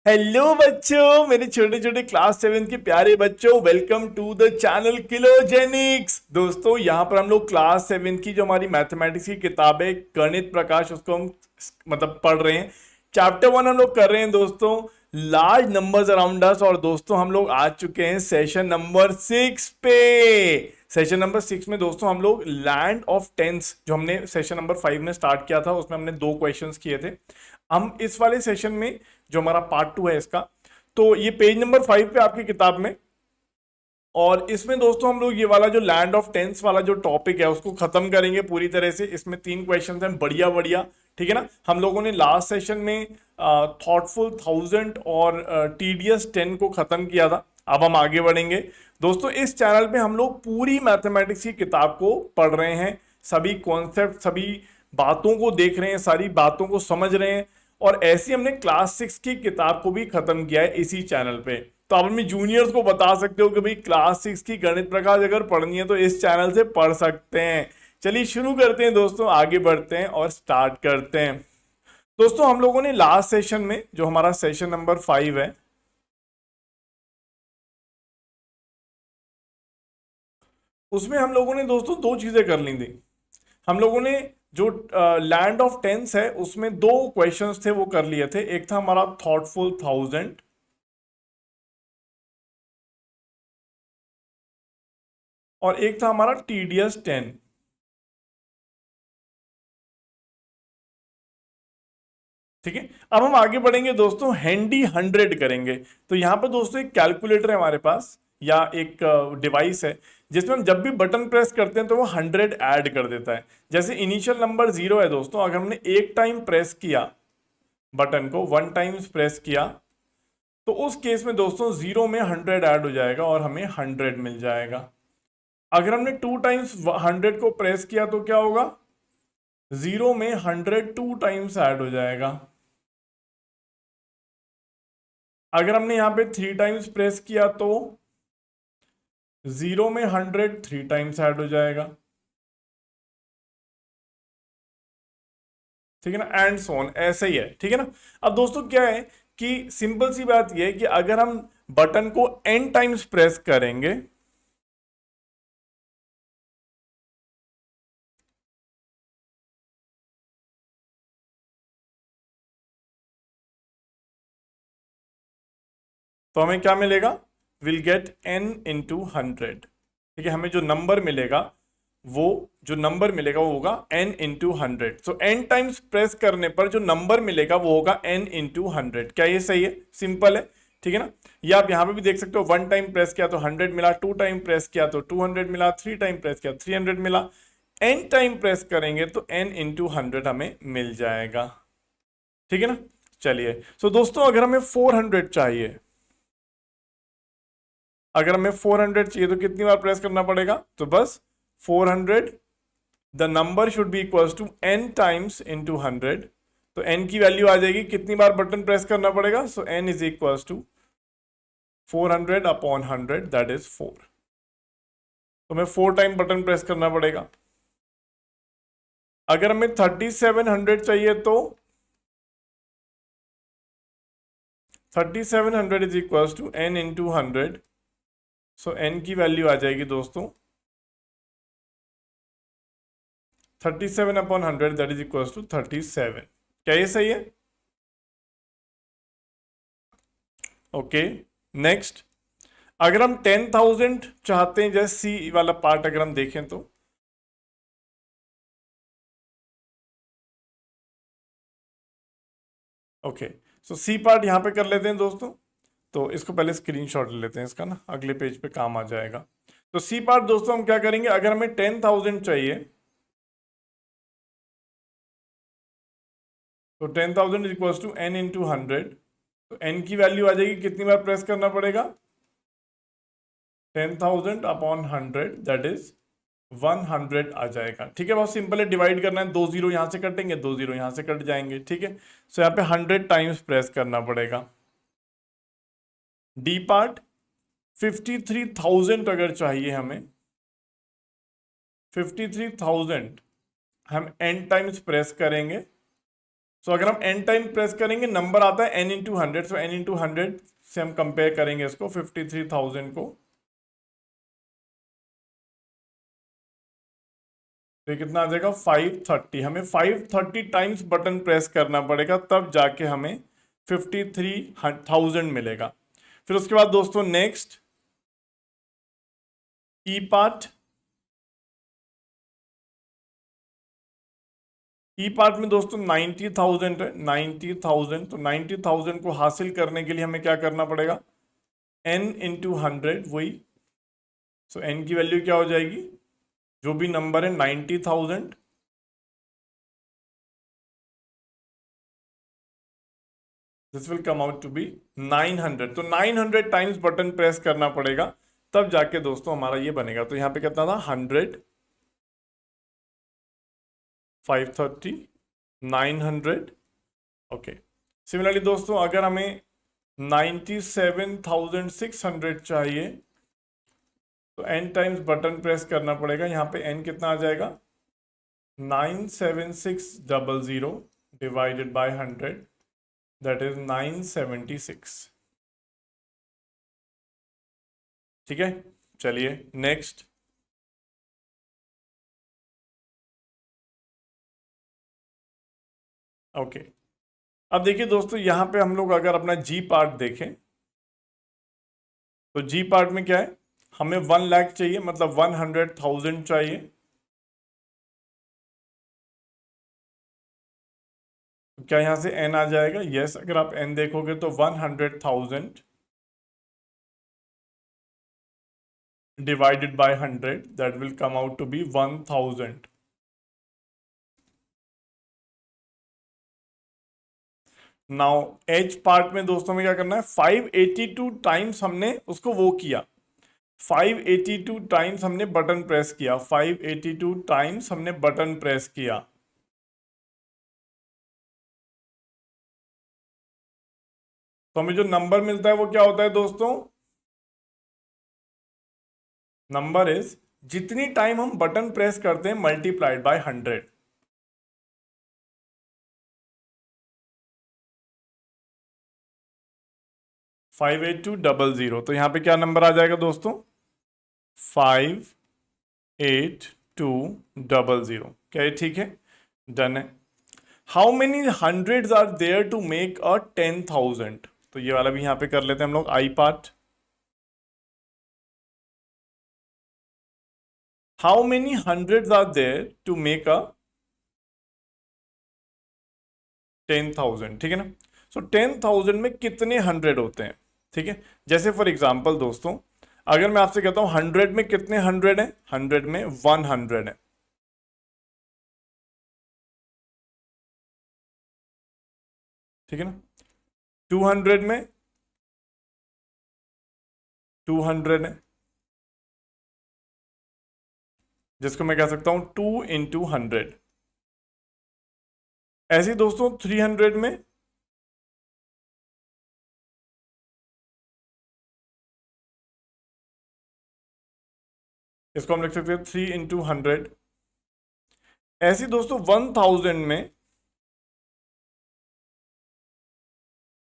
Hello बच्चों, मेरे छोटे छोटे क्लास 7 के प्यारे बच्चों, वेलकम टू द चैनल किलोजेनिक्स। दोस्तों, यहाँ पर हम लोग क्लास 7 की जो हमारी मैथमेटिक्स की किताब है गणित प्रकाश, उसको हम पढ़ रहे हैं। चैप्टर 1 हम लोग कर रहे हैं दोस्तों, लार्ज नंबर्स अराउंड अस। और दोस्तों हम लोग आ चुके हैं सेशन नंबर 6 पे। सेशन नंबर 6 में दोस्तों हम लोग लैंड ऑफ टेंस, जो हमने सेशन नंबर 5 में स्टार्ट किया था, उसमें हमने 2 क्वेश्चंस किए थे। हम इस वाले सेशन में, जो हमारा पार्ट 2 है इसका, तो ये पेज नंबर 5 पे आपकी किताब में। और इसमें दोस्तों हम लोग ये वाला जो लैंड ऑफ टेंस वाला जो टॉपिक है उसको खत्म करेंगे पूरी तरह से। इसमें 3 क्वेश्चन हैं, बढ़िया बढ़िया, ठीक है ना। हम लोगों ने लास्ट सेशन में थॉटफुल 1000 और टीडीएस 10 को खत्म किया था। अब हम आगे बढ़ेंगे दोस्तों। इस चैनल पे हम लोग पूरी मैथमेटिक्स की किताब को पढ़ रहे हैं, सभी कॉन्सेप्ट, सभी बातों को देख रहे हैं, सारी बातों को समझ रहे हैं। और ऐसी हमने क्लास 6 की किताब को भी खत्म किया है इसी चैनल पे। तो आप अपने जूनियर्स को बता सकते हो कि भाई क्लास 6 की गणित प्रकाश अगर पढ़नी है तो इस चैनल से पढ़ सकते हैं। चलिए शुरू करते हैं दोस्तों, आगे बढ़ते हैं और स्टार्ट करते हैं। दोस्तों हम लोगों ने लास्ट सेशन में, जो हमारा सेशन नंबर 5 है, उसमें हम लोगों ने दोस्तों 2 चीजें कर ली थी। हम लोगों ने जो लैंड ऑफ टेंस है उसमें 2 क्वेश्चंस थे वो कर लिए थे। एक था हमारा थॉटफुल 1000 और एक था हमारा टीडीएस 10। ठीक है, अब हम आगे बढ़ेंगे दोस्तों, हैंडी 100 करेंगे। तो यहां पर दोस्तों एक कैलकुलेटर है हमारे पास, या एक डिवाइस है जिसमें हम जब भी बटन प्रेस करते हैं तो वो 100 ऐड कर देता है। जैसे इनिशियल नंबर 0 है दोस्तों, अगर हमने एक टाइम प्रेस किया बटन को, 1 टाइम्स प्रेस किया, तो उस केस में दोस्तों 0 में 100 ऐड हो जाएगा और हमें 100 मिल जाएगा। अगर हमने 2 टाइम्स 100 को प्रेस किया तो क्या होगा, 0 में 100 2 टाइम्स ऐड हो जाएगा। अगर हमने यहां पे 3 टाइम्स प्रेस किया तो 0 में 100 3 टाइम्स ऐड हो जाएगा। ठीक है ना, एंड सो ऑन, ऐसे ही है। ठीक है ना। अब दोस्तों क्या है कि सिंपल सी बात यह है कि अगर हम बटन को n टाइम्स प्रेस करेंगे तो हमें क्या मिलेगा, विल गेट n इंटू 100। ठीक है, हमें जो नंबर मिलेगा वो होगा n into 100। So n times press करने पर जो नंबर मिलेगा वो होगा n इंटू 100। क्या ये सही है, सिंपल है। ठीक है ना। या आप यहां पे भी देख सकते हो, 1 टाइम प्रेस किया तो 100 मिला, 2 टाइम प्रेस किया तो 200 मिला, 3 टाइम प्रेस किया 300 मिला। n टाइम प्रेस करेंगे तो n इंटू 100 हमें मिल जाएगा। ठीक है ना। चलिए, सो दोस्तों अगर हमें 400 चाहिए, अगर हमें 400 चाहिए तो कितनी बार प्रेस करना पड़ेगा, तो बस 400, the number should be equals to n times into 100। तो n की वैल्यू आ जाएगी, कितनी बार बटन प्रेस करना पड़ेगा, so n is equals to 400 upon 100, that is 4। तो हमें 4 टाइम बटन प्रेस करना पड़ेगा। अगर हमें 3700 चाहिए तो 3700 is equals to n into 100। So n की वैल्यू आ जाएगी दोस्तों 37 upon 100, that is equals to 37। क्या ये सही है? Okay, next. अगर हम 10,000 चाहते हैं, जैसे सी वाला पार्ट अगर हम देखें तो ओके, सो सी पार्ट यहां पे कर लेते हैं दोस्तों। तो इसको पहले स्क्रीनशॉट ले लेते हैं इसका ना, अगले पेज पे काम आ जाएगा। तो सी पार्ट दोस्तों हम क्या करेंगे, अगर हमें 10,000 चाहिए तो 10,000 is equal to n into 100। तो n की वैल्यू आ जाएगी, कितनी बार प्रेस करना पड़ेगा, 10,000 अपॉन 100, दैट इज 100 आ जाएगा। ठीक है, बहुत सिंपल है, डिवाइड करना है, 2 जीरो यहां से कटेंगे, 2 जीरो यहां से कट जाएंगे। ठीक है, सो यहाँ पे 100 टाइम्स प्रेस करना पड़ेगा। डी पार्ट 53,000 अगर चाहिए हमें, 53,000 हम n टाइम्स प्रेस करेंगे सो अगर हम n टाइम प्रेस करेंगे नंबर आता है n into 100, so n into 100 से हम कंपेयर करेंगे इसको 53,000 को, तो ये कितना आ जाएगा 530। हमें 530 टाइम्स बटन प्रेस करना पड़ेगा तब जाके हमें 53,000 मिलेगा। फिर उसके बाद दोस्तों नेक्स्ट ई पार्ट। ई पार्ट में दोस्तों 90,000 है, 90,000। तो 90,000 को हासिल करने के लिए हमें क्या करना पड़ेगा, n इंटू 100 वही। सो n की वैल्यू क्या हो जाएगी, जो भी नंबर है 90,000 this will come out to be 900। तो 900 टाइम्स बटन प्रेस करना पड़ेगा तब जाके दोस्तों हमारा ये बनेगा। तो यहां पे कितना था 100, 530, 900। ओके, सिमिलरली दोस्तों अगर हमें 97,600 चाहिए तो n टाइम्स बटन प्रेस करना पड़ेगा। यहां पे n कितना आ जाएगा 97600 डिवाइडेड बाय 100, दैट इज 976। ठीक है, चलिए नेक्स्ट। ओके, अब देखिए दोस्तों यहां पे हम लोग अगर अपना जी पार्ट देखें तो जी पार्ट में क्या है, हमें 1 लाख चाहिए, मतलब 100,000 चाहिए। तो क्या यहां से n आ जाएगा, यस। अगर आप n देखोगे तो 100,000 divided by 100, that will come out to be 1000। Now H part में दोस्तों में क्या करना है, 582 टाइम्स हमने उसको वो किया, 582 टाइम्स हमने बटन प्रेस किया, 582 टाइम्स हमने बटन प्रेस किया। तो हमें जो नंबर मिलता है वो क्या होता है दोस्तों, नंबर इज जितनी टाइम हम बटन प्रेस करते हैं multiplied by 100। Five eight two double zero, तो यहां पे क्या नंबर आ जाएगा दोस्तों 58200। क्या ये ठीक है, डन है। How many hundreds are there to make a 10,000, तो ये वाला भी यहां पे कर लेते हैं हम लोग I part. How many hundreds are there to make a 10,000, ठीक है ना। सो 10,000 में कितने 100 होते हैं, ठीक है। जैसे फॉर एग्जांपल दोस्तों अगर मैं आपसे कहता हूं 100 में कितने 100 है, 100 में 100 है, ठीक है ना। 200 में 200 है, जिसको मैं कह सकता हूं 2 इंटू 100। ऐसे ही दोस्तों 300 में इसको हम लिख सकते हैं 3 इंटू 100। ऐसे ही दोस्तों 1000 में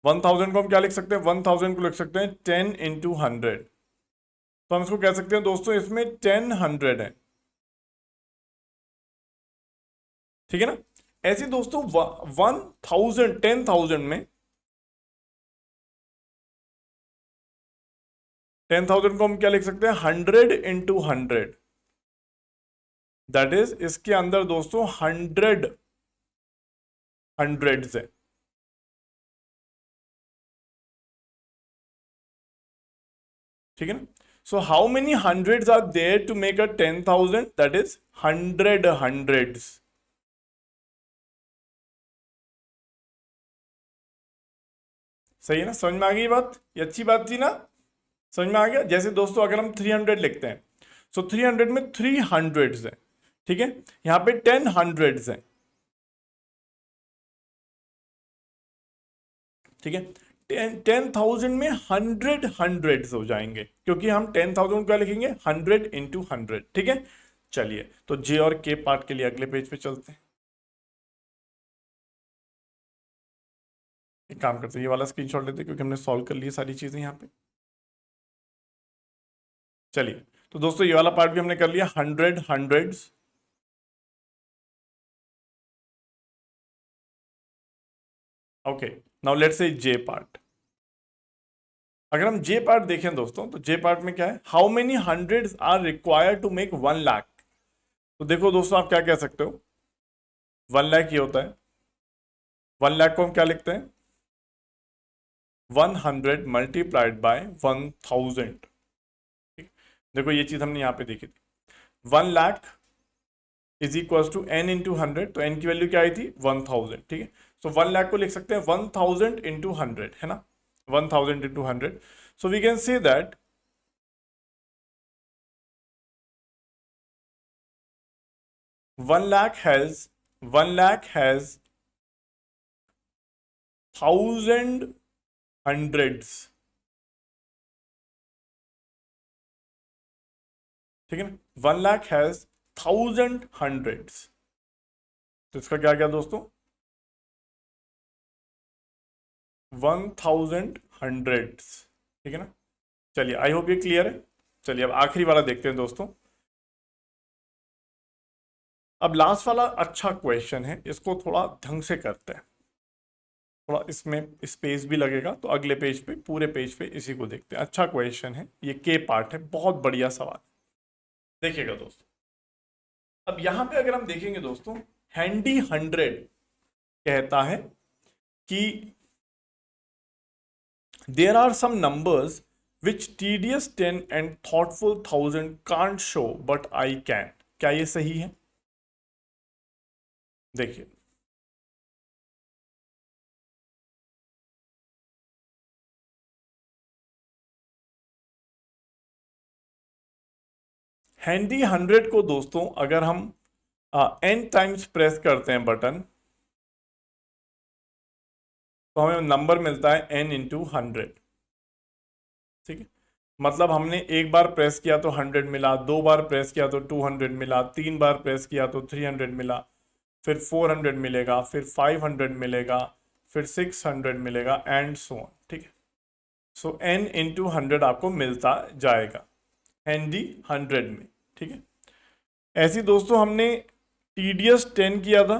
1000 को हम क्या लिख सकते हैं, 1000 को लिख सकते हैं 10 इंटू 100। तो हम इसको कह सकते हैं दोस्तों इसमें 10 है, ठीक है ना। ऐसे दोस्तों 10,000 में 10,000 को हम क्या लिख सकते हैं 100 इंटू 100, दैट इज इसके अंदर दोस्तों 100 हंड्रेड्स है, ठीक है ना। So how many hundreds are there to make a 10,000, that is 100 hundreds. सही है ना, समझ में आ गई बात, ये अच्छी बात थी ना, समझ में आ गया। जैसे दोस्तों अगर हम 300 लिखते हैं, सो 300 में 3 हंड्रेड्स है, ठीक है। यहां पे 10 हंड्रेड्स है, ठीक है। 10,000 में 100 हंड्रेड्स हो जाएंगे, क्योंकि हम 10,000 क्या लिखेंगे 100 इंटू 100, ठीक है। चलिए तो जे और के पार्ट के लिए अगले पेज पे चलते हैं। एक काम करते हैं, ये वाला स्क्रीनशॉट लेते हैं क्योंकि हमने सॉल्व कर ली सारी चीजें यहाँ पे। चलिए, तो दोस्तों ये वाला पार्ट भी हमने कर लिया, 100 hundreds. Okay, now let's say J part. अगर हम जे पार्ट देखें दोस्तों, तो जे पार्ट में क्या है, how many hundreds are required to make 1 lakh. तो देखो दोस्तों, आप क्या कह सकते हो, 1 लाख ये होता है, 1 लाख को हम क्या लिखते हैं, 100 मल्टीप्लाइड बाय 1000। देखो ये चीज हमने यहां पे देखी थी, 1 lakh is equal to n into 100, तो n की वैल्यू क्या आई थी, 1000। ठीक है, सो 1 लाख को लिख सकते हैं 1000 इंटू 100, है ना, 1000 into 100। So we can say that 1 lakh has 1 lakh has 1000 hundreds. ठीक है ना, 1 लाख हैज 1000 हंड्रेड्स। तो इसका क्या क्या दोस्तों, 1000 हंड्रेड्स। ठीक है ना, चलिए आई होप ये क्लियर है। चलिए अब आखिरी वाला देखते हैं दोस्तों। अब लास्ट वाला अच्छा क्वेश्चन है, इसको थोड़ा ढंग से करते हैं, थोड़ा इसमें स्पेस भी लगेगा, तो अगले पेज पे, पूरे पेज पे इसी को देखते हैं। अच्छा क्वेश्चन है ये, के पार्ट है, बहुत बढ़िया सवाल। देखिएगा दोस्तों, अब यहां पे अगर हम देखेंगे दोस्तों, हैंडी 100 कहता है कि there are some numbers which tedious 10 and thoughtful 1000 can't show but I can। क्या ये सही है, देखिए हैंडी 100 को दोस्तों अगर हम n टाइम्स प्रेस करते हैं बटन, तो हमें नंबर मिलता है n इंटू 100। ठीक है, मतलब हमने एक बार प्रेस किया तो 100 मिला, 2 बार प्रेस किया तो 200 मिला, 3 बार प्रेस किया तो 300 मिला, फिर 400 मिलेगा, फिर 500 मिलेगा, फिर 600 मिलेगा, एंड सो ऑन। ठीक है, सो n इंटू 100 आपको मिलता जाएगा हैंडी 100 में। ठीक है, ऐसी दोस्तों हमने tedious 10 किया था,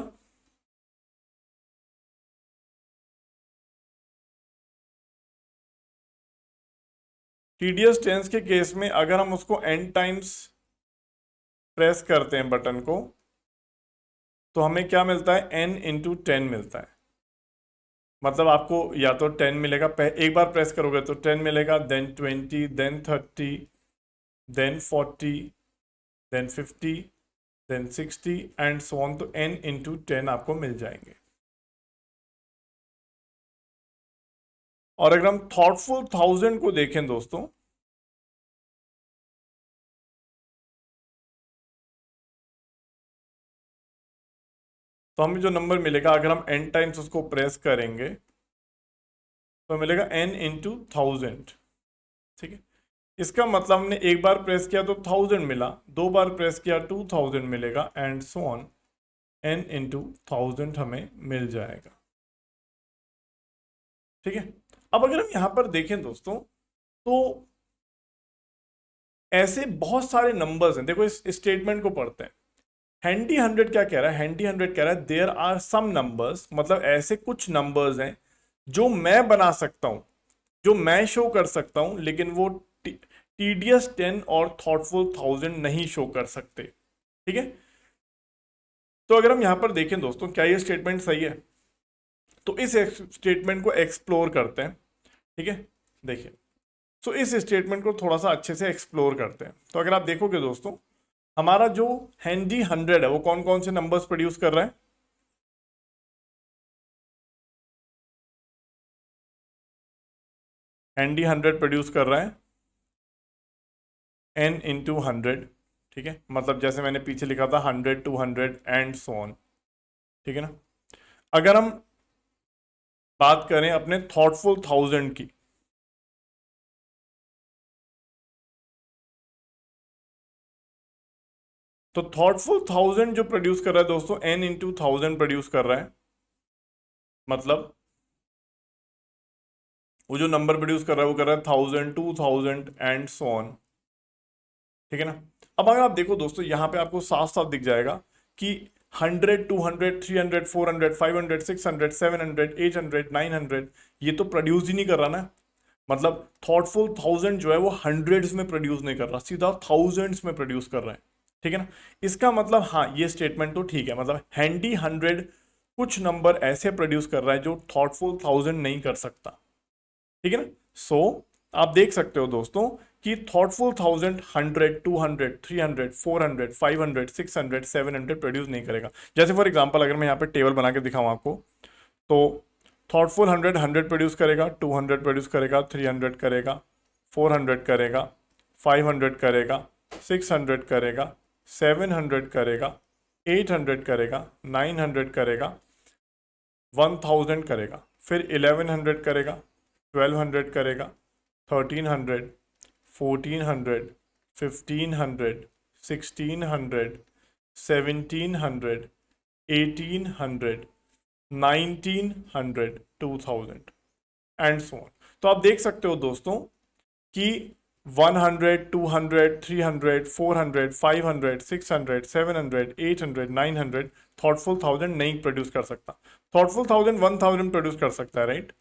tedious 10 के केस में अगर हम उसको n टाइम्स प्रेस करते हैं बटन को, तो हमें क्या मिलता है, n इंटू 10 मिलता है। मतलब आपको या तो 10 मिलेगा, एक बार प्रेस करोगे तो 10 मिलेगा, then 20, then 30, then 40, then 50, then 60 and so on. तो n इंटू 10 आपको मिल जाएंगे। और अगर हम थॉटफुल 1000 को देखें दोस्तों, तो हमें जो नंबर मिलेगा, अगर हम n टाइम्स उसको प्रेस करेंगे तो मिलेगा n इंटू 1000। ठीक है, इसका मतलब हमने एक बार प्रेस किया तो 1000 मिला, 2 बार प्रेस किया 2000 मिलेगा, and so on, n into 1000 हमें मिल जाएगा। ठीक है, अब अगर हम यहां पर देखें दोस्तों, तो ऐसे बहुत सारे नंबर्स हैं। देखो इस स्टेटमेंट को पढ़ते हैं, हैंडी 100 क्या कह रहा है, हैंडी 100 कह रहा है देयर आर सम नंबर्स, मतलब ऐसे कुछ नंबर्स हैं जो मैं बना सकता हूं, जो मैं शो कर सकता हूं, लेकिन वो tedious 10 और thoughtful 1000 नहीं शो कर सकते। ठीक है, तो अगर हम यहां पर देखें दोस्तों, क्या ये स्टेटमेंट सही है, तो इस स्टेटमेंट को एक्सप्लोर करते हैं। ठीक है, देखिए, सो इस स्टेटमेंट को थोड़ा सा अच्छे से एक्सप्लोर करते हैं। तो अगर आप देखोगे दोस्तों, हमारा जो हैंडी 100 है वो कौन कौन से नंबर्स प्रोड्यूस कर रहा है, हैंडी 100 प्रोड्यूस कर रहा है n इंटू 100। ठीक है, मतलब जैसे मैंने पीछे लिखा था 100, 200 एंड सो ऑन। ठीक है ना, अगर हम बात करें अपने थॉटफुल 1000 की, तो थॉटफुल 1000 जो प्रोड्यूस कर रहा है दोस्तों, n इंटू 1000 प्रोड्यूस कर रहा है, मतलब वो जो नंबर प्रोड्यूस कर रहा है वो कर रहा है 1000, 2000 एंड सो ऑन। ठीक है ना। अब अगर आप देखो दोस्तों, यहाँ पे आपको साफ साफ दिख जाएगा कि 100, 200, 300, 400, 500, 600, 700, 800, 900 ये तो प्रोड्यूस ही नहीं कर रहा ना। मतलब थॉटफुल 1000 जो है वो हंड्रेड्स में प्रोड्यूस नहीं कर रहा, सीधा थाउजेंड्स में प्रोड्यूस कर रहा है। ठीक है ना। इसका मतलब हाँ, ये स्टेटमेंट तो ठीक है, मतलब हैंडी 100 कुछ नंबर ऐसे प्रोड्यूस कर रहा है जो थॉटफुल 1000 नहीं कर सकता। ठीक है ना। सो आप देख सकते हो दोस्तों कि थॉटफुल 1000 100, 200, 300, 400, 500, 600, 700 प्रोड्यूस नहीं करेगा। जैसे फॉर एग्जांपल अगर मैं यहाँ पे टेबल बना के दिखाऊं आपको, तो थॉटफुल 100 100 प्रोड्यूस करेगा, 200 प्रोड्यूस करेगा, 300 करेगा, 400 करेगा, 500 करेगा, 600 करेगा, 700 करेगा, 800 करेगा, 900 करेगा, 1000 करेगा, फिर 1100 करेगा, 1200 करेगा, 1300, 1400, 1500, 1600, 1700, 1800, 1900, 2000 एंड सो ऑन। तो आप देख सकते हो दोस्तों कि 100, 200, 300, 400, 500, 600, 700, 800, 900 थॉटफुल 1000 नहीं प्रोड्यूस कर सकता। थॉटफुल 1000 1000 प्रोड्यूस कर सकता है, राइट।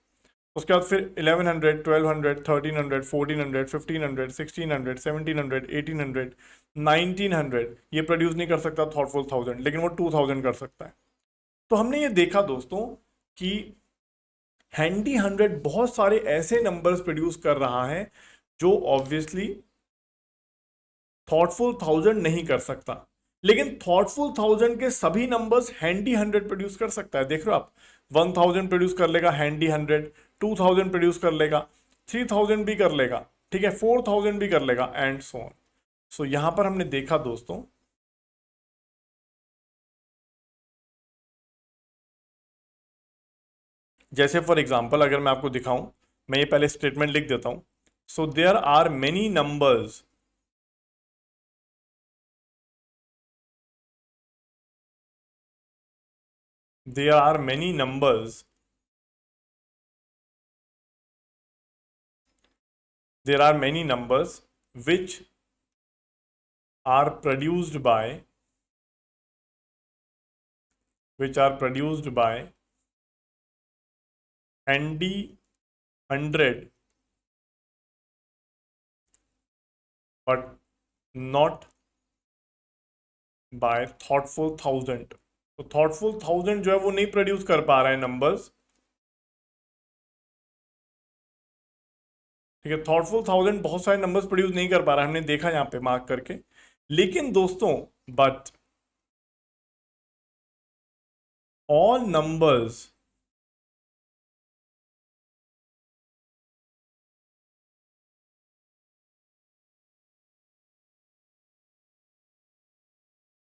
उसके बाद फिर 1100, 1200, 1300, 1400, 1500, 1600, 1700, 1800, 1900 ये प्रोड्यूस नहीं कर सकता थॉटफुल 1000, लेकिन वो 2000 कर सकता है। तो हमने ये देखा दोस्तों कि हैंडी 100 बहुत सारे ऐसे नंबर्स प्रोड्यूस कर रहा है जो ऑब्वियसली थॉटफुल 1000 नहीं कर सकता, लेकिन थॉटफुल 1000 के सभी नंबर्स हैंडी 100 प्रोड्यूस कर सकता है। देख रहे हो आप, 1000 प्रोड्यूस कर लेगा हैंडी 100, 2000 प्रोड्यूस कर लेगा, 3000 भी कर लेगा, ठीक है, 4000 भी कर लेगा एंड सो ऑन। सो यहां पर हमने देखा दोस्तों जैसे फॉर एग्जांपल अगर मैं आपको दिखाऊं, मैं ये पहले स्टेटमेंट लिख देता हूं। So there are many numbers, there are many numbers, there are many numbers which are produced by, which are produced by handy 100 but not by thoughtful 1000। तो thoughtful 1000 जो है वो नहीं प्रोड्यूस कर पा रहा है नंबर्स। ठीक है, थॉटफुल 1000 बहुत सारे नंबर्स प्रोड्यूस नहीं कर पा रहा है, हमने देखा यहां पे मार्क करके। लेकिन दोस्तों but all numbers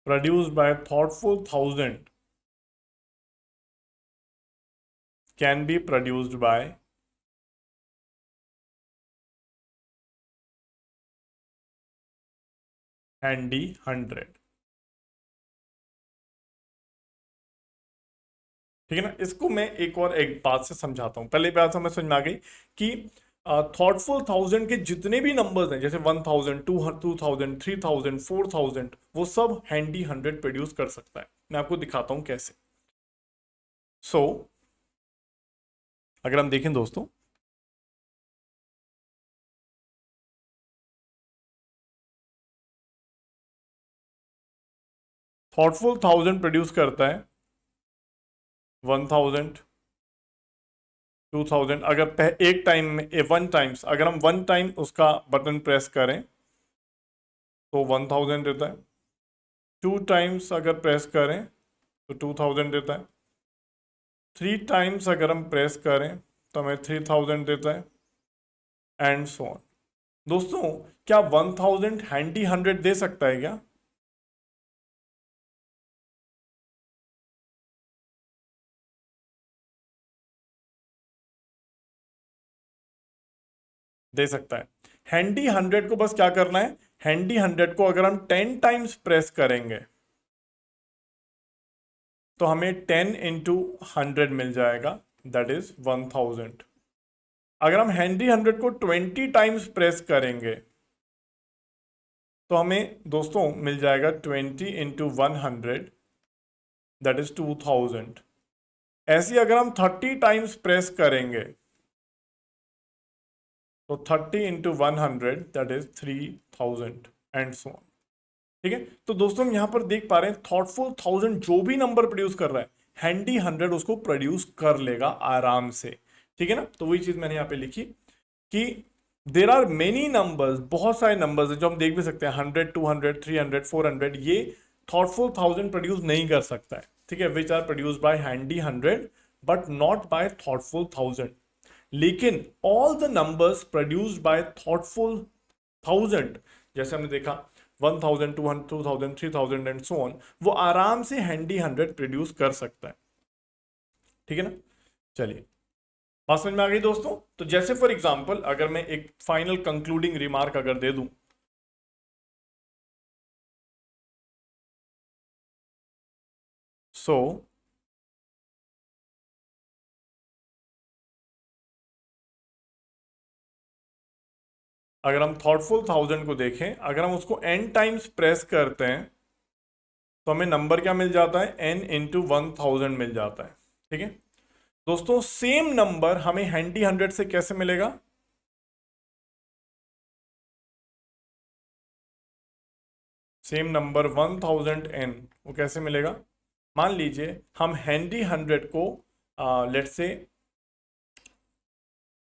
produced by thoughtful 1000 can be produced by handy 100। ठीक है ना। इसको मैं एक बात से समझाता हूं। पहले बात समझ में आ गई कि थॉटफुल 1000 के जितने भी नंबर्स हैं, जैसे 1000, 2000, 3000, 4000, वो सब हैंडी 100 प्रोड्यूस कर सकता है। मैं आपको दिखाता हूं कैसे। सो अगर हम देखें दोस्तों, थॉटफुल 1000 प्रोड्यूस करता है 1000, 2000। अगर एक टाइम में वन टाइम्स, अगर हम वन टाइम उसका बटन प्रेस करें तो 1000 देता है। टू टाइम्स अगर प्रेस करें तो 2000 देता है। थ्री टाइम्स अगर हम प्रेस करें तो हमें 3000 देता है एंड सो ऑन। दोस्तों क्या 1000 हैंडी 100 दे सकता है क्या? दे सकता है। हैंडी 100 को बस क्या करना है, हैंडी 100 को अगर हम 10 टाइम्स प्रेस करेंगे तो हमें 10 इंटू 100 मिल जाएगा, दैट इज 1000। अगर हम हैंडी 100 को 20 टाइम्स प्रेस करेंगे तो हमें दोस्तों मिल जाएगा 20 इंटू 100, दैट इज 2000। ऐसे ही अगर हम 30 टाइम्स प्रेस करेंगे तो 30 into 100 that is 3000 and so on. ठीक है, तो दोस्तों हम यहां पर देख पा रहे हैं थॉटफुल 1000 जो भी नंबर प्रोड्यूस कर रहा है, हैंडी 100 उसको प्रोड्यूस कर लेगा आराम से। ठीक है ना, तो वही चीज मैंने यहां पे लिखी कि देर आर मेनी नंबर्स, बहुत सारे नंबर्स जो हम देख भी सकते हैं 100, 200, 300, 400, ये थॉटफुल 1000 प्रोड्यूस नहीं कर सकता है। ठीक है, which are produce by handy 100 but not by thoughtful 1000। लेकिन all the numbers produced by thoughtful 1000, जैसे हमने देखा 1000, 200, 2000, 3000 एंड सो ऑन, वो आराम से हैंडी 100 प्रोड्यूस कर सकता है। ठीक है ना, चलिए बात समझ में आ गई दोस्तों। तो जैसे फॉर एग्जांपल अगर मैं एक फाइनल कंक्लूडिंग रिमार्क अगर दे दूं, सो अगर हम थॉटफुल 1000 को देखें, अगर हम उसको n टाइम्स प्रेस करते हैं तो हमें नंबर क्या मिल जाता है, n इंटू 1000 मिल जाता है। ठीक है दोस्तों, सेम नंबर हमें हैंडी 100 से कैसे मिलेगा, सेम नंबर 1000n वो कैसे मिलेगा, मान लीजिए हम हैंडी 100 को let's say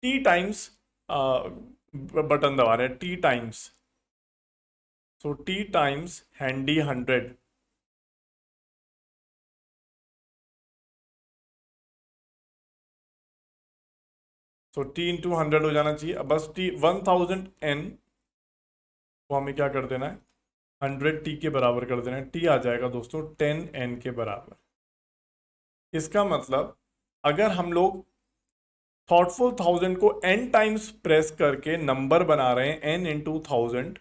T times button दबा रहे हैं, T times, so T times handy 100, so T into 100 हो जाना चाहिए। अब बस टी 1000n को हमें क्या कर देना है, 100t के बराबर कर देना है। टी आ जाएगा दोस्तों 10n के बराबर। इसका मतलब अगर हम लोग थॉटफुल 1000 को n टाइम्स प्रेस करके नंबर बना रहे हैं n इंटू 1000,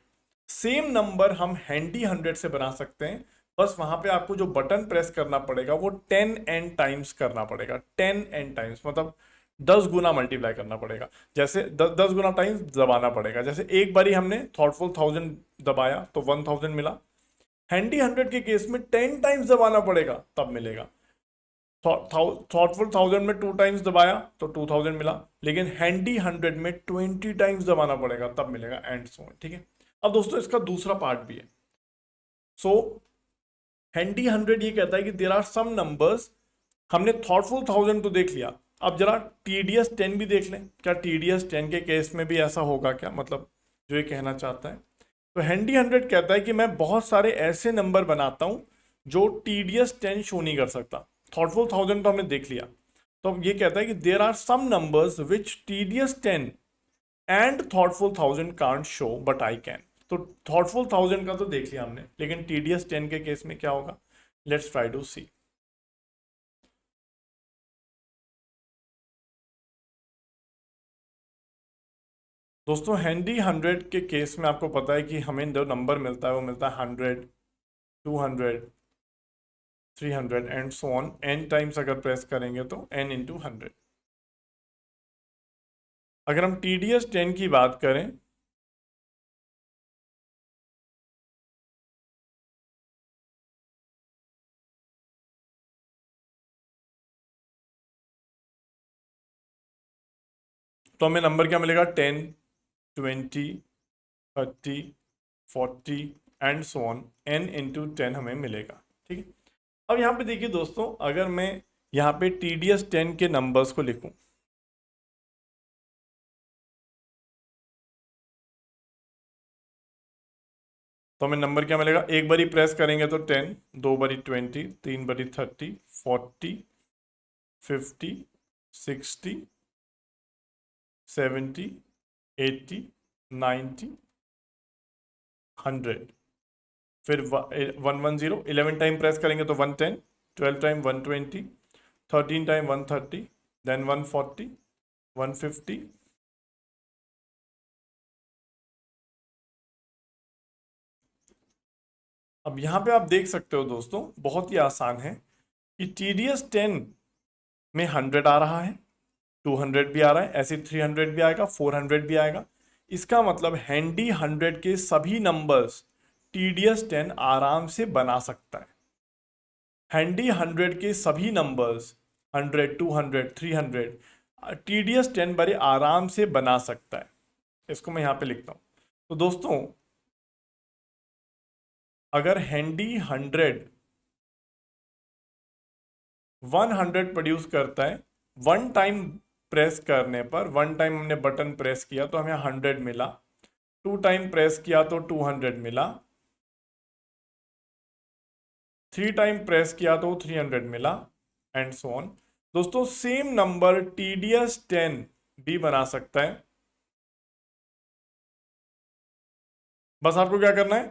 सेम नंबर हम हैंडी 100 से बना सकते हैं। बस वहां पे आपको जो बटन प्रेस करना पड़ेगा वो 10n टाइम्स करना पड़ेगा, 10n टाइम्स मतलब 10 गुना मल्टीप्लाई करना पड़ेगा, जैसे 10 गुना टाइम्स दबाना पड़ेगा। जैसे एक बारी हमने थॉटफुल 1000 दबाया तो 1000 मिला, हैंडी 100 के केस में 10 टाइम्स दबाना पड़ेगा तब मिलेगा। थॉटफुल 1000 में 2 टाइम्स दबाया तो 2000 मिला, लेकिन हैंडी 100 में 20 टाइम्स दबाना पड़ेगा तब मिलेगा एंड सो ऑन। ठीक है, अब दोस्तों इसका दूसरा पार्ट भी है। सो हैंडी 100 ये कहता है कि देयर आर सम नंबर्स, हमने थॉटफुल 1000 तो देख लिया, अब जरा टीडीएस 10 भी देख लें। क्या टीडीएस 10 के केस में भी ऐसा होगा क्या, मतलब जो ये कहना चाहता है। तो हैंडी 100 कहता है कि मैं बहुत सारे ऐसे नंबर बनाता हूं जो टीडीएस 10 शो नहीं कर सकता। थॉटफुल 1000 तो हमने देख लिया, तो अब ये कहता है कि there are some numbers which tedious 10 and thoughtful 1000 can't show but I can. तो थॉटफुल 1000 का तो देख लिया हमने, लेकिन टीडीएस 10 के केस में क्या होगा, लेट्स ट्राई टू सी। दोस्तों हैंडी 100 के केस में आपको पता है कि हमें जो नंबर मिलता है वो मिलता है 100, 200, 300 and so on. n times अगर प्रेस करेंगे तो n इंटू 100। अगर हम TDS 10 की बात करें तो हमें नंबर क्या मिलेगा, 10, 20, 30, 40 and so on, n into 10 हमें मिलेगा। ठीक है, अब यहाँ पे देखिए दोस्तों, अगर मैं यहाँ पे TDS 10 के नंबर्स को लिखूं तो हमें नंबर क्या मिलेगा, एक बारी प्रेस करेंगे तो 10, दो बारी 20, तीन बारी 30, 40, 50, 60, 70, 80, 90, 100, फिर 110, 11 टाइम प्रेस करेंगे तो 110, 12 टाइम 120, 13 टाइम 130, देन 140, 150, अब यहां पे आप देख सकते हो दोस्तों, बहुत ही आसान है कि TDS 10 में 100 आ रहा है, 200 भी आ रहा है, ऐसे 300 भी आएगा, 400 भी आएगा। इसका मतलब हैंडी 100 के सभी नंबर्स TDS10 आराम से बना सकता है। हैंडी 100 के सभी नंबर्स 100, 200, 300 TDS10 बड़े आराम से बना सकता है। इसको मैं यहाँ पे लिखता हूँ। तो दोस्तों अगर हैंडी 100 प्रोड्यूस करता है, वन टाइम प्रेस करने पर, वन टाइम हमने बटन प्रेस किया तो हमें 100 मिला, टू टाइम प्रेस किया तो 200 मिला, थ्री टाइम प्रेस किया तो 300 मिला, एंड सो ऑन। दोस्तों सेम नंबर TDS10 भी बना सकता है। बस आपको क्या करना है,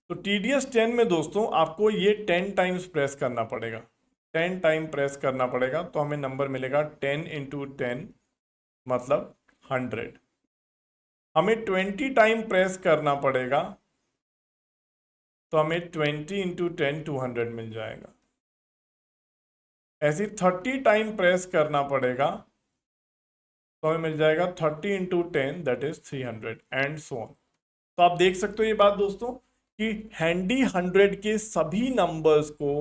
तो TDS10 में दोस्तों आपको ये 10 टाइम्स प्रेस करना पड़ेगा, 10 टाइम प्रेस करना पड़ेगा, तो हमें नंबर मिलेगा 10 इंटू 10 मतलब 100। हमें 20 टाइम प्रेस करना पड़ेगा, तो हमें 20 इंटू 10 200 मिल जाएगा। ऐसे 30 टाइम प्रेस करना पड़ेगा, तो हमें मिल जाएगा 30 into 10 that is 300, and so on. तो आप देख सकते हो ये बात दोस्तों कि हैंडी 100 के सभी नंबर्स को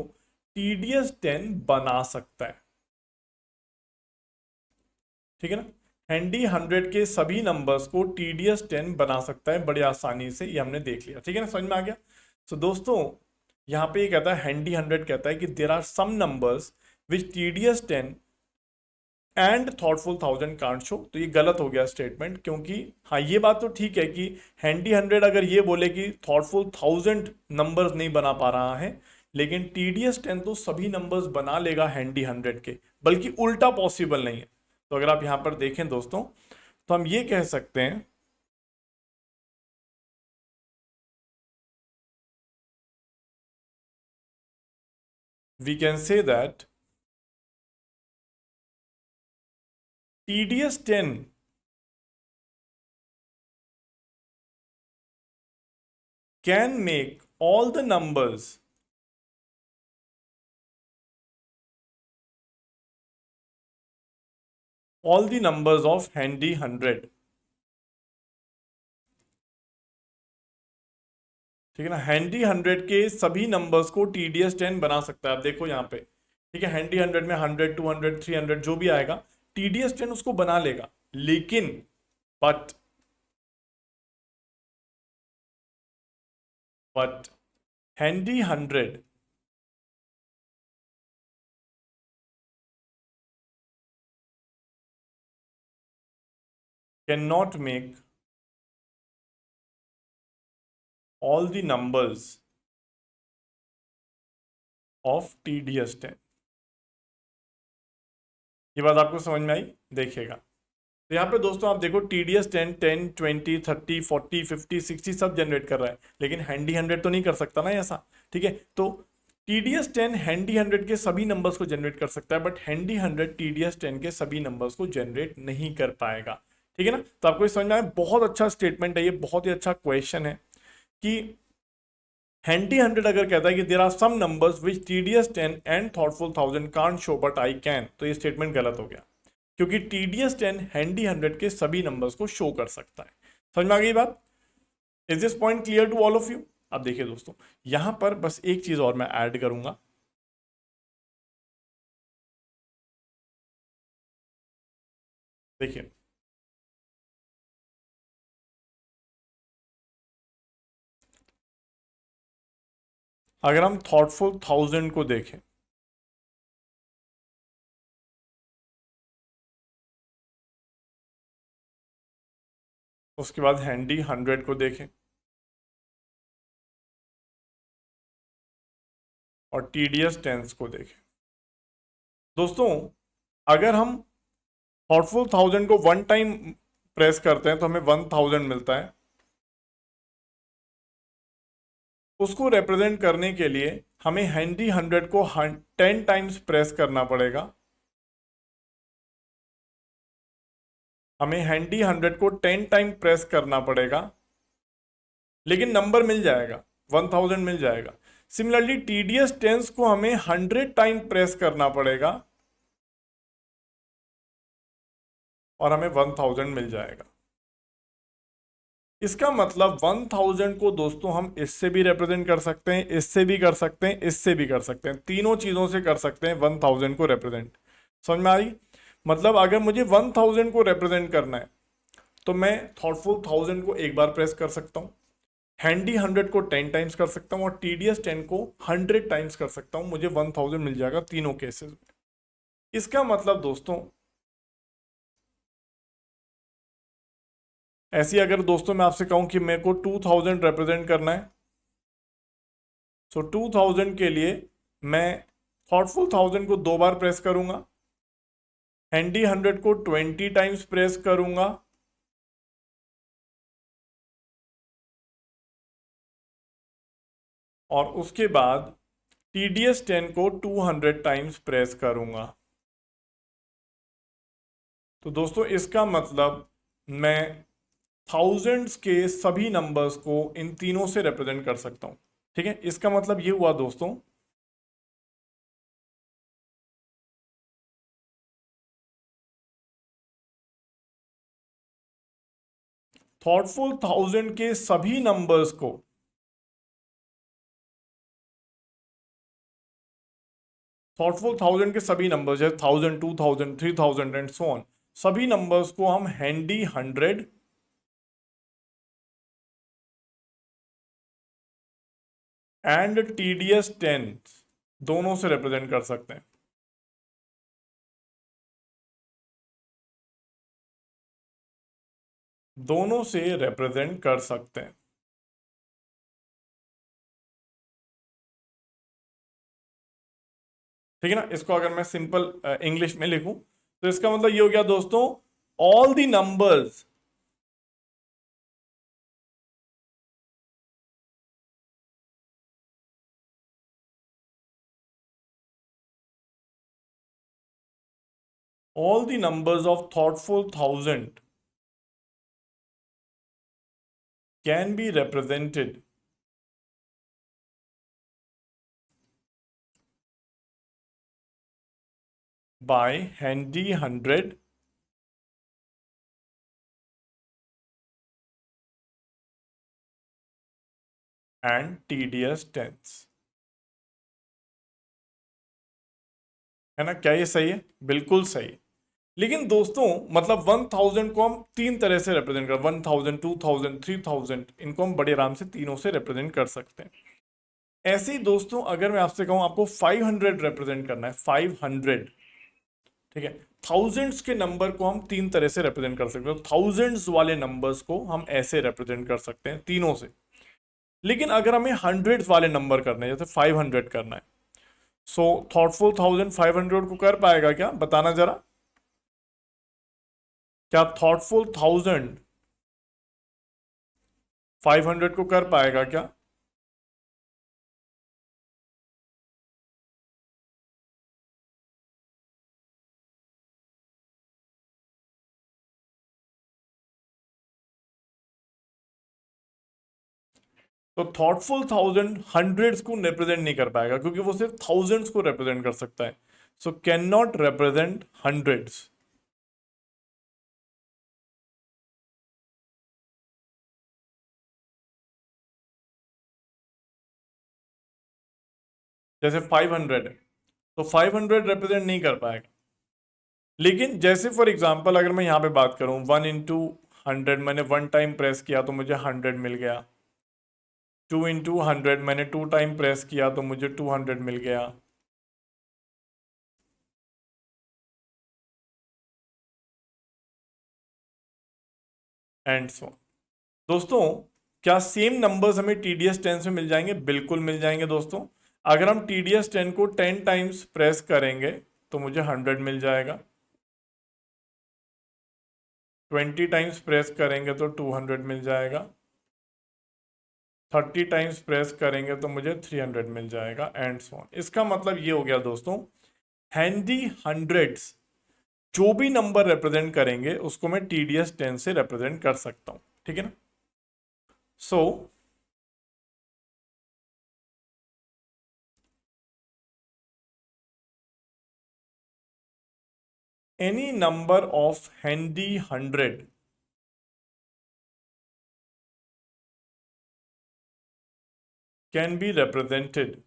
TDS10 बना सकता है। ठीक है ना, हैंडी 100 के सभी नंबर्स को TDS10 बना सकता है बड़ी आसानी से, ये हमने देख लिया। ठीक है ना, समझ में आ गया। तो दोस्तों यहाँ पे ये कहता है, हैंडी 100 कहता है कि there are some numbers which TDS10 and thoughtful 1000 can't show. तो ये गलत हो गया स्टेटमेंट, क्योंकि हाँ ये बात तो ठीक है कि हैंडी 100 अगर ये बोले कि थॉटफुल 1000 नंबर्स नहीं बना पा रहा है, लेकिन TDS10 तो सभी नंबर्स बना लेगा हैंडी 100 के, बल्कि उल्टा पॉसिबल नहीं है। तो अगर आप यहां पर देखें दोस्तों, तो हम ये कह सकते हैं we can say that TDS10 can make all the numbers of handy 100। ठीक है ना, हैंडी 100 के सभी नंबर्स को TDS10 बना सकता है। आप देखो यहाँ पे, ठीक है, हैंडी 100 में 100, 200, 300 जो भी आएगा TDS10 उसको बना लेगा, लेकिन but handy 100 can not make all the numbers of TDS10। ये बात आपको समझ में आई, देखिएगा। तो यहाँ पे दोस्तों आप देखो TDS10 10, 20, 30, 40, 50, 60 सब जनरेट कर रहा है, लेकिन हैंडी 100 तो नहीं कर सकता ना ऐसा। ठीक है, तो TDS10 हैंडी 100 के सभी नंबर्स को जनरेट कर सकता है, बट हैंडी 100 TDS10 के सभी नंबर्स को जनरेट नहीं कर पाएगा। ठीक है ना, तो आपको समझ में आया, बहुत अच्छा स्टेटमेंट है ये, बहुत ही अच्छा क्वेश्चन है कि हैंडी 100 अगर कहता है कि there are some numbers which TDS10 and thoughtful 1000 can't show but I can, तो ये स्टेटमेंट गलत हो गया, क्योंकि TDS10 हैंडी 100 के सभी नंबर्स को शो कर सकता है। समझ में आ गई बात? Is this point clear to all of you? अब देखिए दोस्तों, यहां पर बस एक चीज और मैं ऐड करूंगा। देखिए, अगर हम थॉटफुल 1000 को देखें, उसके बाद हैंडी 100 को देखें और TDS10 को देखें, दोस्तों अगर हम थॉटफुल 1000 को वन टाइम प्रेस करते हैं तो हमें 1000 मिलता है। उसको रिप्रेजेंट करने के लिए हमें हैंडी 100 को 10 टाइम्स प्रेस करना पड़ेगा। हमें हैंडी 100 को 10 टाइम प्रेस करना पड़ेगा, लेकिन नंबर मिल जाएगा, 1000 मिल जाएगा। सिमिलरली TDS10 को हमें 100 टाइम प्रेस करना पड़ेगा, और हमें 1000 मिल जाएगा। इसका मतलब 1000 को दोस्तों हम इससे भी रिप्रेजेंट कर सकते हैं, इससे भी कर सकते हैं, इससे भी कर सकते हैं, तीनों चीजों से कर सकते हैं 1000 को रिप्रेजेंट। समझ में आ रही? मतलब अगर मुझे 1000 को रिप्रेजेंट करना है तो मैं थॉटफुल 1000 को एक बार प्रेस कर सकता हूँ, हैंडी 100 को 10 टाइम्स कर सकता हूँ और टीडीएस 10 को 100 टाइम्स कर सकता हूँ, मुझे 1000 मिल जाएगा तीनों केसेस में। इसका मतलब दोस्तों ऐसी अगर दोस्तों मैं आपसे कहूं कि मेरे को 2000 रिप्रेजेंट करना है, सो 2000 के लिए मैं थॉटफुल 1000 को दो बार प्रेस करूंगा, हैंडी 100 को 20 टाइम्स प्रेस करूंगा और उसके बाद टीडीएस 10 को 200 टाइम्स प्रेस करूंगा। तो दोस्तों इसका मतलब मैं थाउजेंड्स के सभी नंबर्स को इन तीनों से रिप्रेजेंट कर सकता हूं। ठीक है, इसका मतलब ये हुआ दोस्तों थॉटफुल 1000 के सभी नंबर्स को थॉटफुल 1000 के सभी नंबर्स जैसे 1000, 2000, 3000 एंड सो ऑन, सभी नंबर्स को हम हैंडी 100 एंड टीडीएस 10 दोनों से रिप्रेजेंट कर सकते हैं। दोनों से रिप्रेजेंट कर सकते हैं। ठीक है ना? इसको अगर मैं सिंपल इंग्लिश में लिखूं तो इसका मतलब ये हो गया दोस्तों, all the numbers all the numbers of thoughtful 1000 can be represented by handy 100 and TDS 10s। है ना? क्या ये सही है? बिल्कुल सही। लेकिन दोस्तों मतलब 1000 को हम तीन तरह से रिप्रेजेंट कर, 1000, 2000, 3000, इनको हम बड़े आराम से तीनों से रिप्रेजेंट कर सकते हैं। ऐसे ही दोस्तों अगर मैं आपसे कहूं आपको 500 रिप्रेजेंट करना है, 500, ठीक है, थाउजेंड्स के नंबर को हम तीन तरह से रिप्रेजेंट कर सकते हैं। थाउजेंड्स वाले नंबर्स को हम ऐसे रिप्रेजेंट कर सकते हैं तीनों से। लेकिन अगर हमें हंड्रेड्स वाले नंबर करने हैं, जैसे 500 करना है, सो थॉटफुल 1000 500 को कर पाएगा क्या? बताना जरा। क्या थॉटफुल 1000 500 को कर पाएगा क्या? तो थॉटफुल 1000 हंड्रेड्स को रिप्रेजेंट नहीं कर पाएगा क्योंकि वो सिर्फ थाउजेंड्स को रिप्रेजेंट कर सकता है। So can not represent hundreds. जैसे 500 है तो 500 रिप्रेजेंट नहीं कर पाएगा। लेकिन जैसे फॉर एग्जांपल अगर मैं यहाँ पे बात करूँ 1 into 100, मैंने वन टाइम प्रेस किया तो मुझे 100 मिल गया। 2 into 100 मैंने टू टाइम प्रेस किया तो मुझे 200 मिल गया। एंड सो दोस्तों क्या सेम नंबर्स हमें टीडीएस 10 में मिल जाएंगे? बिल्कुल मिल जाएंगे दोस्तों। अगर हम टीडीएस 10 को 10 टाइम्स प्रेस करेंगे तो मुझे 100 मिल जाएगा, 20 टाइम्स प्रेस करेंगे तो 200 मिल जाएगा, 30 टाइम्स प्रेस करेंगे तो मुझे 300 मिल जाएगा एंड सो ऑन। इसका मतलब ये हो गया दोस्तों, हैंडी हंड्रेड्स जो भी नंबर रिप्रेजेंट करेंगे उसको मैं टीडीएस 10 से रिप्रेजेंट कर सकता हूं। ठीक है ना? सो any number of handy 100 can be represented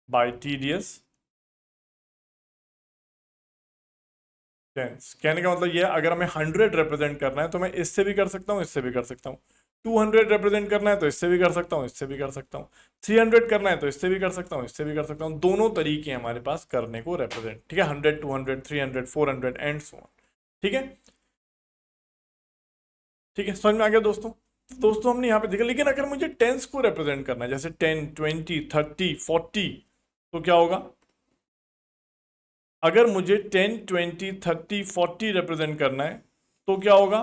by tedious tens. कहने का मतलब ये है, अगर हमें 100 रिप्रेजेंट करना है तो मैं इससे भी कर सकता हूँ, इससे भी कर सकता हूँ। 200 रिप्रेजेंट करना है तो इससे भी कर सकता हूँ, इससे भी कर सकता हूँ। 300 करना है तो इससे भी कर सकता हूँ, इससे भी कर सकता हूँ। दोनों तरीके हैं हमारे पास करने को रिप्रेजेंट, ठीक है। 100, 200, 300, 400 एंड सो ऑन, ठीक है। ठीक है, समझ में आ गया दोस्तों। तो दोस्तों हमने यहाँ पे देखा, लेकिन अगर मुझे टेंस को रिप्रेजेंट करना है, जैसे 10, 20, 30, 40, तो क्या होगा? अगर मुझे 10, 20, 30, 40 रिप्रेजेंट करना है तो क्या होगा?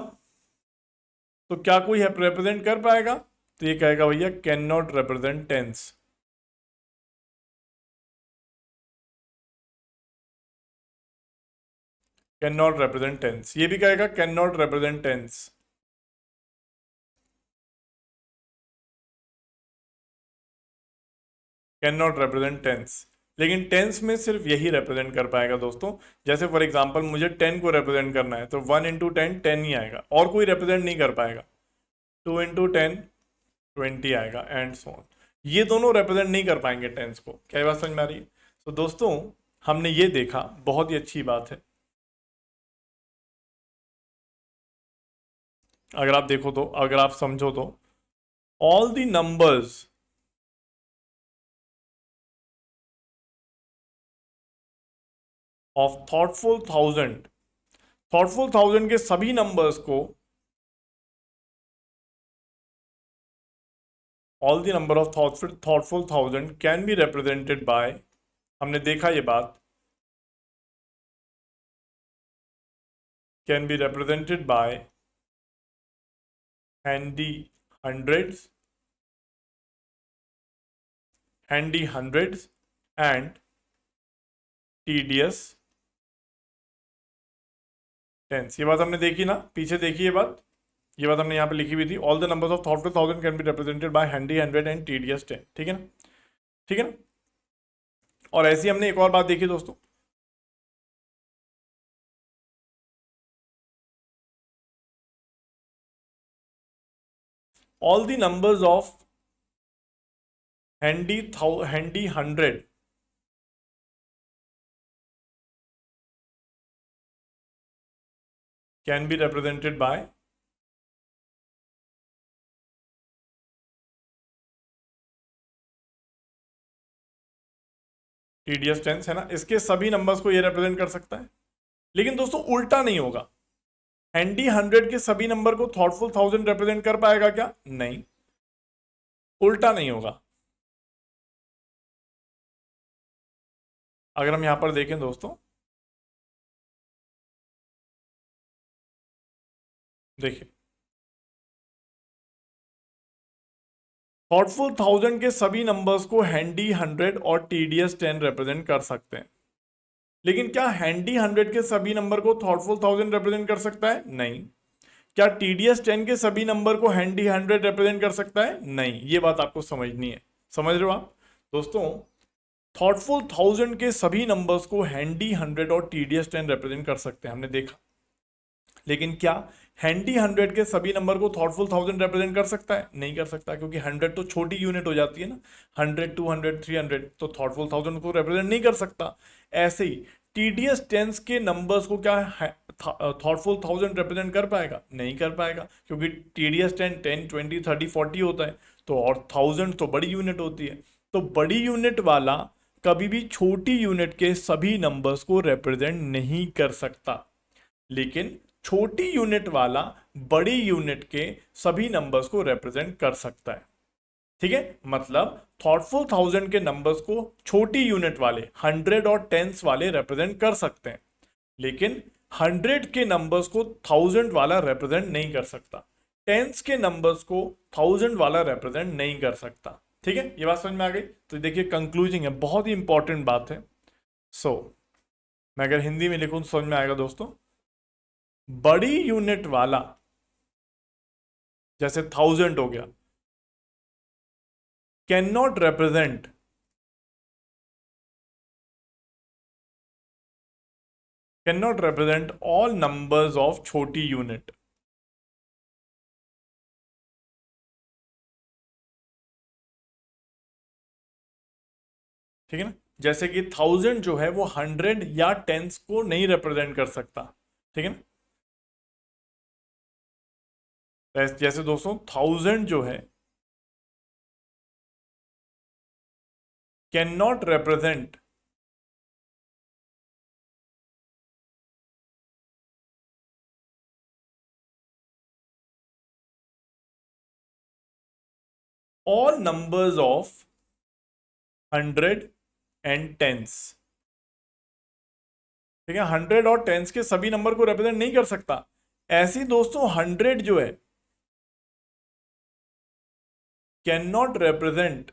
तो क्या कोई रिप्रेजेंट कर पाएगा? तो ये कहेगा भैया can not represent tens. Can not represent tens, ये भी कहेगा can not represent tens. Can not represent tens, लेकिन टेंस में सिर्फ यही रिप्रेजेंट कर पाएगा दोस्तों। जैसे फॉर एग्जांपल मुझे 10 को रिप्रेजेंट करना है तो 1 इंटू 10 10 ही आएगा, और कोई रिप्रेजेंट नहीं कर पाएगा। 2 इंटू 10 20 आएगा एंड सो ऑन। ये दोनों रिप्रेजेंट नहीं कर पाएंगे टेंस को। क्या बात समझ में आ रही है? तो दोस्तों हमने ये देखा, बहुत ही अच्छी बात है। अगर आप देखो तो, अगर आप समझो तो, all the numbers of thoughtful thousand के सभी नंबर्स को, all the number of thoughtful thousand can be represented by, हमने देखा ये बात, can be represented by handy hundreds, handy hundreds and tedious tens. ये बात हमने देखी ना, पीछे देखी ये बात, ये बात हमने यहाँ पे लिखी हुई थी। All the numbers of thoughtful thousand can be represented by handy hundred and tedious ten, ठीक है ना, ठीक है ना। और ऐसी हमने एक और बात देखी दोस्तों, all the numbers of handy hundred can be represented by tedious tens, है ना। इसके सभी नंबर्स को ये रिप्रेजेंट कर सकता है, लेकिन दोस्तों उल्टा नहीं होगा। हैंडी हंड्रेड के सभी नंबर को थॉटफुल थाउजेंड रिप्रेजेंट कर पाएगा क्या? नहीं, उल्टा नहीं होगा। अगर हम यहां पर देखें दोस्तों, देखिए थॉटफुल थाउजेंड के सभी नंबर्स को हैंडी हंड्रेड और टीडीएस टेन रिप्रेजेंट कर सकते हैं, लेकिन क्या हैंडी हंड्रेड के सभी नंबर को थॉटफुल थाउजेंड रिप्रेजेंट कर सकता है? नहीं। क्या टीडीएस टेन के सभी नंबर को हैंडी हंड्रेड रिप्रेजेंट कर सकता है? नहीं। ये बात आपको समझनी है, समझ रहे हो आप दोस्तों? थॉटफुल थाउजेंड के सभी नंबर्स को हैंडी हंड्रेड और टीडीएस टेन रिप्रेजेंट कर सकते हैं, हमने देखा। लेकिन क्या हैंडी हंड्रेड के सभी नंबर को थॉटफुल थाउजेंड रिप्रेजेंट कर सकता है? नहीं कर सकता, क्योंकि हंड्रेड तो छोटी यूनिट हो जाती है ना। 100, 200, 300 तो थॉटफुल थाउजेंड को रिप्रेजेंट नहीं कर सकता। ऐसे ही टीडीएस टेंस के नंबर्स को क्या थॉटफुल थाउजेंड रिप्रेजेंट कर पाएगा? नहीं कर पाएगा, क्योंकि टीडीएस 10, 20, 30, 40 होता है, तो और थाउजेंड तो बड़ी यूनिट होती है। तो बड़ी यूनिट वाला कभी भी छोटी यूनिट के सभी नंबर्स को रिप्रेजेंट नहीं कर सकता, लेकिन छोटी यूनिट वाला बड़ी यूनिट के सभी नंबर्स को रिप्रेजेंट कर सकता है, ठीक है। मतलब थॉटफुल थाउजेंड के नंबर्स को छोटी यूनिट वाले 100 और टेंस वाले रिप्रेजेंट कर सकते हैं, लेकिन 100 के नंबर्स को 1000 वाला रिप्रेजेंट नहीं कर सकता, टेंस के नंबर्स को 1000 वाला रिप्रेजेंट नहीं कर सकता, ठीक है। ये बात समझ में आ गई? तो देखिए कंक्लूजिंग है, बहुत ही इंपॉर्टेंट बात है। मैं अगर हिंदी में लिखूं तो समझ में आएगा दोस्तों। बड़ी यूनिट वाला जैसे 1000 हो गया, can not represent all numbers of छोटी यूनिट। ठीक है ना, जैसे कि 1000 जो है वो 100 या टेंस को नहीं रिप्रेजेंट कर सकता। ठीक है ना, जैसे दोस्तों 1000 जो है can not represent all numbers of 100 and tens. ठीक है, 100 और टेंस के सभी नंबर को रिप्रेजेंट नहीं कर सकता। ऐसी दोस्तों 100 जो है can not represent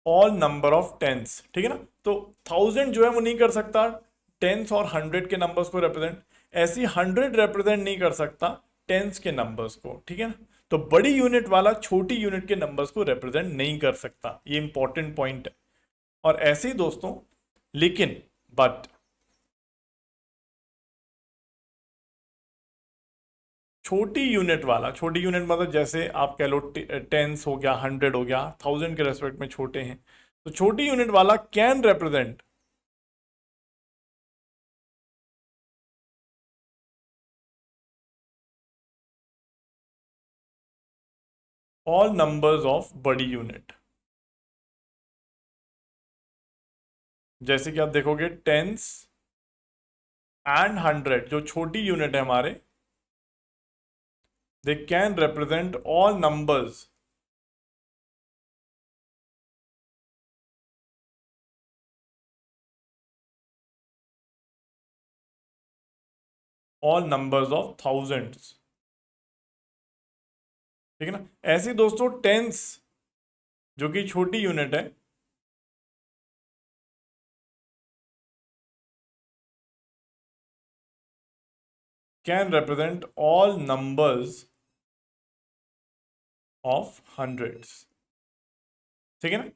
all number of tens. ठीक है ना, तो 1000 जो है वो नहीं कर सकता टेंस और 100 के नंबर्स को रिप्रेजेंट, ऐसी 100 रिप्रेजेंट नहीं कर सकता टेंस के नंबर्स को। ठीक है ना, तो बड़ी यूनिट वाला छोटी यूनिट के नंबर्स को रिप्रेजेंट नहीं कर सकता, ये इंपॉर्टेंट पॉइंट है। और ऐसे ही दोस्तों लेकिन बट छोटी यूनिट वाला, छोटी यूनिट मतलब जैसे आप कह लो टेंस हो गया, 100 हो गया, 1000 के रेस्पेक्ट में छोटे हैं, तो छोटी यूनिट वाला can represent all numbers of बड़ी यूनिट। जैसे कि आप देखोगे टेंस एंड 100 जो छोटी यूनिट है हमारे, they can represent all numbers all numbers of thousands. ठीक है ना, ऐसे दोस्तों टेंस जो कि छोटी यूनिट है can represent all numbers of hundreds. ठीक है ना,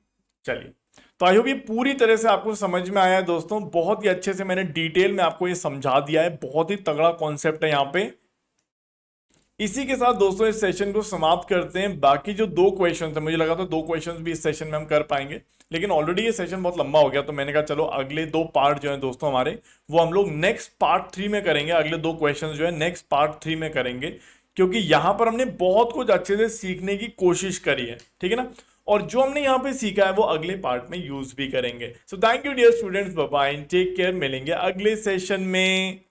चलिए, तो आई होप ये पूरी तरह से आपको समझ में आया है दोस्तों। बहुत ही अच्छे से मैंने डिटेल में आपको ये समझा दिया है, बहुत ही तगड़ा कॉन्सेप्ट है यहाँ पे। इसी के साथ दोस्तों इस सेशन को समाप्त करते हैं। बाकी जो 2 क्वेश्चन थे, मुझे लगा था 2 क्वेश्चन भी इस सेशन में हम कर पाएंगे, लेकिन ऑलरेडी ये सेशन बहुत लंबा हो गया, तो मैंने कहा चलो अगले 2 पार्ट जो है दोस्तों हमारे, वो हम लोग नेक्स्ट पार्ट 3 में करेंगे। अगले 2 क्वेश्चन जो है नेक्स्ट पार्ट 3 में करेंगे, क्योंकि यहां पर हमने बहुत कुछ अच्छे से सीखने की कोशिश करी है। ठीक है ना, और जो हमने यहाँ पे सीखा है वो अगले पार्ट में यूज भी करेंगे। So thank you dear students, bye bye, take care, मिलेंगे अगले सेशन में।